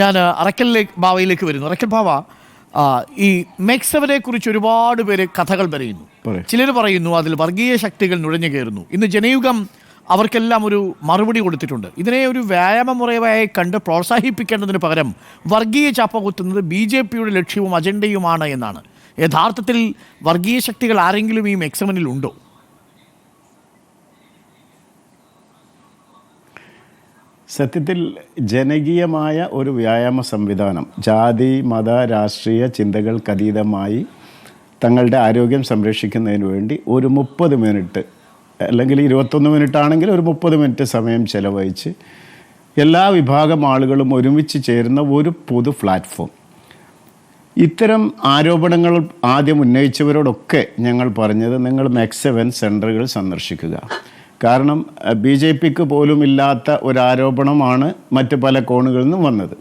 ഞാൻ അറക്കൽ ബാവയിലേക്ക് വരുന്നു. അറക്കൽ ബാവ, ഈ മെക്സവനെ കുറിച്ച് ഒരുപാട് പേര് കഥകൾ പറയുന്നു. ചിലർ പറയുന്നു അതിൽ വർഗീയ ശക്തികൾ നുഴഞ്ഞു കയറുന്നു. ഇന്ന് ജനയുഗം അവർക്കെല്ലാം ഒരു മറുപടി കൊടുത്തിട്ടുണ്ട്. ഇതിനെ ഒരു വ്യായാമ മുറയായി കണ്ട് പ്രോത്സാഹിപ്പിക്കേണ്ടതിന് പകരം വർഗീയ ചാപ്പ കുത്തുന്നത് BJPയുടെ ലക്ഷ്യവും അജണ്ടയുമാണ് എന്നാണ്. യഥാർത്ഥത്തിൽ വർഗീയ ശക്തികൾ ആരെങ്കിലും ഈ മെക്സവനിൽ ഉണ്ടോ? സത്യത്തിൽ ജനകീയമായ ഒരു വ്യായാമ സംവിധാനം, ജാതി മത രാഷ്ട്രീയ ചിന്തകൾക്കതീതമായി തങ്ങളുടെ ആരോഗ്യം സംരക്ഷിക്കുന്നതിന് വേണ്ടി ഒരു 30 മിനിറ്റ് അല്ലെങ്കിൽ 21 മിനിറ്റ് ആണെങ്കിൽ ഒരു 30 മിനിറ്റ് സമയം ചെലവഴിച്ച് എല്ലാ വിഭാഗം ആളുകളും ഒരുമിച്ച് ചേരുന്ന ഒരു പൊതു പ്ലാറ്റ്ഫോം. ഇത്തരം ആരോപണങ്ങൾ ആദ്യം ഉന്നയിച്ചവരോടൊക്കെ ഞങ്ങൾ പറഞ്ഞത്, നിങ്ങൾ മെക്സവൻ സെൻ്ററുകൾ സന്ദർശിക്കുക. കാരണം BJPക്ക് പോലും ഇല്ലാത്ത ഒരു ആരോപണമാണ് മറ്റ് പല കോണുകളിൽ നിന്നും വന്നത്.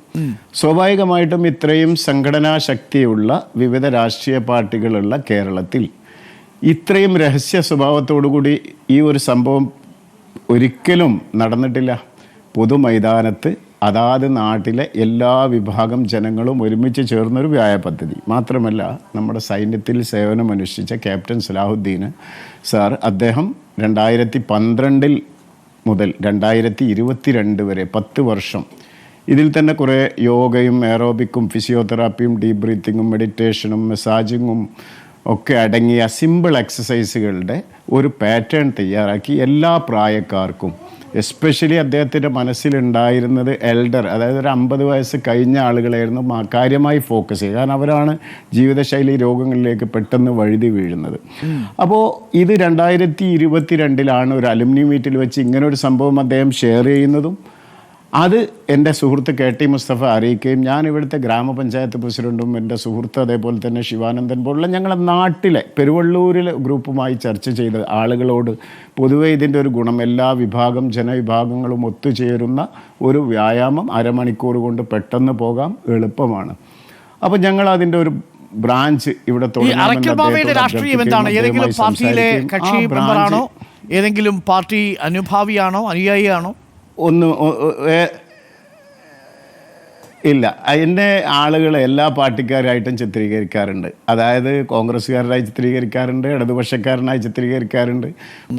സ്വാഭാവികമായിട്ടും ഇത്രയും സംഘടനാ ശക്തിയുള്ള വിവിധ രാഷ്ട്രീയ പാർട്ടികളുള്ള കേരളത്തിൽ ഇത്രയും രഹസ്യ സ്വഭാവത്തോടുകൂടി ഈ ഒരു സംഭവം ഒരിക്കലും നടന്നിട്ടില്ല. പൊതുമൈതാനത്ത് അതാത് നാട്ടിലെ എല്ലാ വിഭാഗം ജനങ്ങളും ഒരുമിച്ച് ചേർന്നൊരു വ്യായാമ പദ്ധതി. മാത്രമല്ല, നമ്മുടെ സൈന്യത്തിൽ സേവനമനുഷ്ഠിച്ച ക്യാപ്റ്റൻ സലാഹുദ്ദീൻ സാർ, അദ്ദേഹം 2012 മുതൽ 2022 വരെ 10 വർഷം ഇതിൽ തന്നെ കുറേ യോഗയും എയറോബിക്കും ഫിസിയോതെറാപ്പിയും ഡീപ് ബ്രീത്തിങ്ങും മെഡിറ്റേഷനും മസാജിങ്ങും ഒക്കെ അടങ്ങിയ സിമ്പിൾ എക്സസൈസുകളുടെ ഒരു പാറ്റേൺ തയ്യാറാക്കി എല്ലാ പ്രായക്കാർക്കും, എസ്പെഷ്യലി അദ്ദേഹത്തിൻ്റെ മനസ്സിലുണ്ടായിരുന്നത് എൽഡർ, അതായത് ഒരു 50 വയസ്സ് കഴിഞ്ഞ ആളുകളായിരുന്നു കാര്യമായി ഫോക്കസ് ചെയ്യുക. കാരണം അവരാണ് ജീവിതശൈലി രോഗങ്ങളിലേക്ക് പെട്ടെന്ന് വഴുതി വീഴുന്നത്. അപ്പോൾ ഇത് 2022 ഒരു അലുമിനി മീറ്റിൽ വെച്ച് ഇങ്ങനൊരു സംഭവം അദ്ദേഹം ഷെയർ ചെയ്യുന്നതും അത് എൻ്റെ സുഹൃത്ത് KT മുസ്തഫ അറിയിക്കുകയും ഞാൻ ഇവിടുത്തെ ഗ്രാമപഞ്ചായത്ത് പ്രസിഡൻറ്റും എൻ്റെ സുഹൃത്ത് അതേപോലെ തന്നെ ശിവാനന്ദൻ പോലുള്ള ഞങ്ങളുടെ നാട്ടിലെ പെരുവള്ളൂരിലെ ഗ്രൂപ്പുമായി ചർച്ച ചെയ്ത് ആളുകളോട് പൊതുവെ ഇതിൻ്റെ ഒരു ഗുണം, എല്ലാ വിഭാഗം ജനവിഭാഗങ്ങളും ഒത്തുചേരുന്ന ഒരു വ്യായാമം അരമണിക്കൂർ കൊണ്ട് പെട്ടെന്ന് പോകാം, എളുപ്പമാണ്. അപ്പോൾ ഞങ്ങൾ അതിൻ്റെ ഒരു ബ്രാഞ്ച് ഇവിടെ ഏതെങ്കിലും പാർട്ടി അനുഭാവിയാണോ അനുയായിയാണോ? ഇല്ല, എന്നെ ആളുകൾ എല്ലാ പാർട്ടിക്കാരായിട്ടും ചിത്രീകരിക്കാറുണ്ട്. അതായത് കോൺഗ്രസ്സുകാരനായി ചിത്രീകരിക്കാറുണ്ട്, ഇടതുപക്ഷക്കാരനായി ചിത്രീകരിക്കാറുണ്ട്.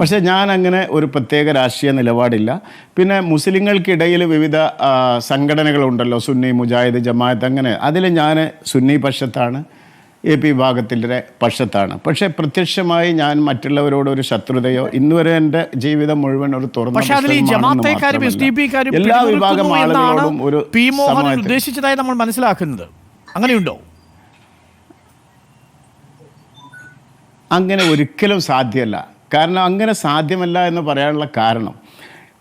പക്ഷേ ഞാൻ അങ്ങനെ ഒരു പ്രത്യേക രാഷ്ട്രീയ നിലപാടില്ല. പിന്നെ മുസ്ലിങ്ങൾക്കിടയിൽ വിവിധ സംഘടനകളുണ്ടല്ലോ, സുന്നി, മുജാഹിദ്, ജമാഅത്ത്, അങ്ങനെ അതിൽ ഞാൻ സുന്നി പക്ഷത്താണ്, AP വിഭാഗത്തിൻ്റെ പക്ഷത്താണ്. പക്ഷേ പ്രത്യക്ഷമായി ഞാൻ മറ്റുള്ളവരോട് ഒരു ശത്രുതയോ, ഇന്നുവരെ എൻ്റെ ജീവിതം മുഴുവൻ ഒരു തുറന്ന എല്ലാ വിഭാഗം ആളുകളോടും ഒരു ഉദ്ദേശിച്ചതായി നമ്മൾ മനസ്സിലാക്കുന്നത്. അങ്ങനെയുണ്ടോ? അങ്ങനെ ഒരിക്കലും സാധ്യമല്ല. കാരണം അങ്ങനെ സാധ്യമല്ല എന്ന് പറയാനുള്ള കാരണം,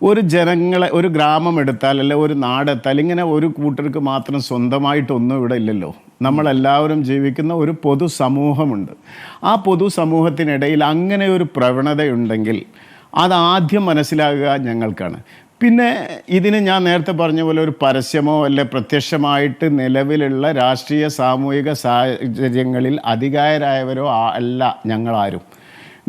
ഒരു ഗ്രാമം എടുത്താൽ അല്ലെ ഒരു നാടെടുത്താൽ ഇങ്ങനെ ഒരു കൂട്ടർക്ക് മാത്രം സ്വന്തമായിട്ടൊന്നും ഇവിടെ ഇല്ലല്ലോ. നമ്മളെല്ലാവരും ജീവിക്കുന്ന ഒരു പൊതുസമൂഹമുണ്ട്. ആ പൊതുസമൂഹത്തിനിടയിൽ അങ്ങനെ ഒരു പ്രവണതയുണ്ടെങ്കിൽ അതാദ്യം മനസ്സിലാകുക ഞങ്ങൾക്കാണ്. പിന്നെ ഇതിന് ഞാൻ നേരത്തെ പറഞ്ഞ പോലെ ഒരു പരസ്യമോ അല്ലെ പ്രത്യക്ഷമായിട്ട് നിലവിലുള്ള രാഷ്ട്രീയ സാമൂഹിക സാഹചര്യങ്ങളിൽ അധികാരായവരോ അല്ല ഞങ്ങളാരും.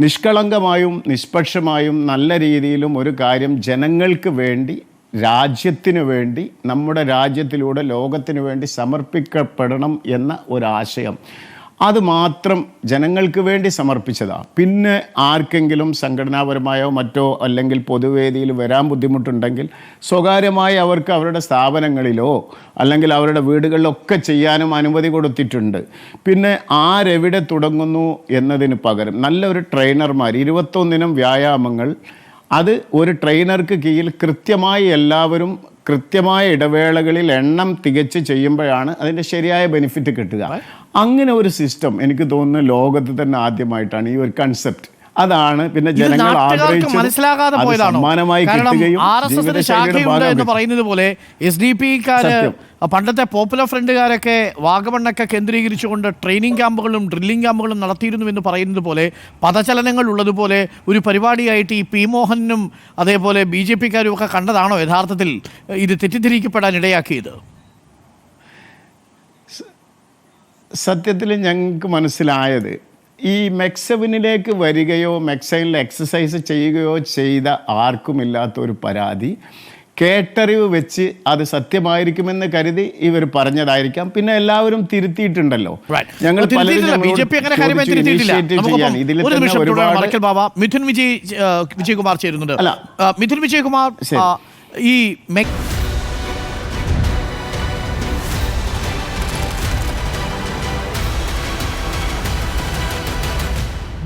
നിഷ്കളങ്കമായും നിഷ്പക്ഷമായും നല്ല രീതിയിലും ഒരു കാര്യം ജനങ്ങൾക്ക് വേണ്ടി, രാജ്യത്തിനു വേണ്ടി, നമ്മുടെ രാജ്യത്തിലൂടെ ലോകത്തിനു വേണ്ടി സമർപ്പിക്കപ്പെടണം എന്ന ഒരാശയം, അത് മാത്രം ജനങ്ങൾക്ക് വേണ്ടി സമർപ്പിച്ചതാണ്. പിന്നെ ആർക്കെങ്കിലും സംഘടനാപരമായോ മറ്റോ അല്ലെങ്കിൽ പൊതുവേദിയിൽ വരാൻ ബുദ്ധിമുട്ടുണ്ടെങ്കിൽ സ്വകാര്യമായി അവർക്ക് അവരുടെ സ്ഥാപനങ്ങളിലോ അല്ലെങ്കിൽ അവരുടെ വീടുകളിലൊക്കെ ചെയ്യാനും അനുമതി കൊടുത്തിട്ടുണ്ട്. പിന്നെ ആരെവിടെ തുടങ്ങുന്നു എന്നതിന് പകരം നല്ലൊരു ട്രെയിനർമാർ, 21 വ്യായാമങ്ങൾ, അത് ഒരു ട്രെയിനർക്ക് കീഴിൽ കൃത്യമായി എല്ലാവരും കൃത്യമായ ഇടവേളകളിൽ എണ്ണം തികച്ച് ചെയ്യുമ്പോഴാണ് അതിൻ്റെ ശരിയായ ബെനിഫിറ്റ് കിട്ടുക. അങ്ങനെ ഒരു സിസ്റ്റം എനിക്ക് തോന്നുന്നു ലോകത്ത് തന്നെ ആദ്യമായിട്ടാണ് ഈ ഒരു കൺസെപ്റ്റ്. അതാണ് പിന്നെ ജനങ്ങൾ മനസ്സിലാകാതെ പോയതാണോ? എന്ന് പറയുന്നത് പോലെ SDP-ക്കാര് പണ്ടത്തെ പോപ്പുലർ ഫ്രണ്ടുകാരൊക്കെ വാഗമണ്ണൊക്കെ കേന്ദ്രീകരിച്ചുകൊണ്ട് ട്രെയിനിങ് ക്യാമ്പുകളും ഡ്രില്ലിംഗ് ക്യാമ്പുകളും നടത്തിയിരുന്നു എന്ന് പറയുന്നത് പോലെ പദചലനങ്ങൾ ഉള്ളതുപോലെ ഒരു പരിപാടിയായിട്ട് ഈ P. മോഹനും അതേപോലെ BJP-ക്കാരും ഒക്കെ കണ്ടതാണോ യഥാർത്ഥത്തിൽ ഇത് തെറ്റിദ്ധരിക്കപ്പെടാൻ ഇടയാക്കിയത്? സത്യത്തിൽ ഞങ്ങൾക്ക് മനസ്സിലായത്, ഈ മെക്സവിനിലേക്ക് വരികയോ മെക്സവിനിൽ എക്സസൈസ് ചെയ്യുകയോ ചെയ്ത ആർക്കുമില്ലാത്തൊരു പരാതി കേട്ടറിവ് വെച്ച് അത് സത്യമായിരിക്കുമെന്ന് കരുതി ഇവർ പറഞ്ഞതായിരിക്കാം. പിന്നെ എല്ലാവരും തിരുത്തിയിട്ടുണ്ടല്ലോ. ഞങ്ങൾ മറക്കൽ ബാബ, മിഥുൻ വിജയകുമാർ ചേരുന്നുണ്ട്. മിഥുൻ വിജയകുമാർ, ഈ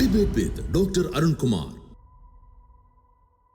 Debate with Dr. Arun Kumar.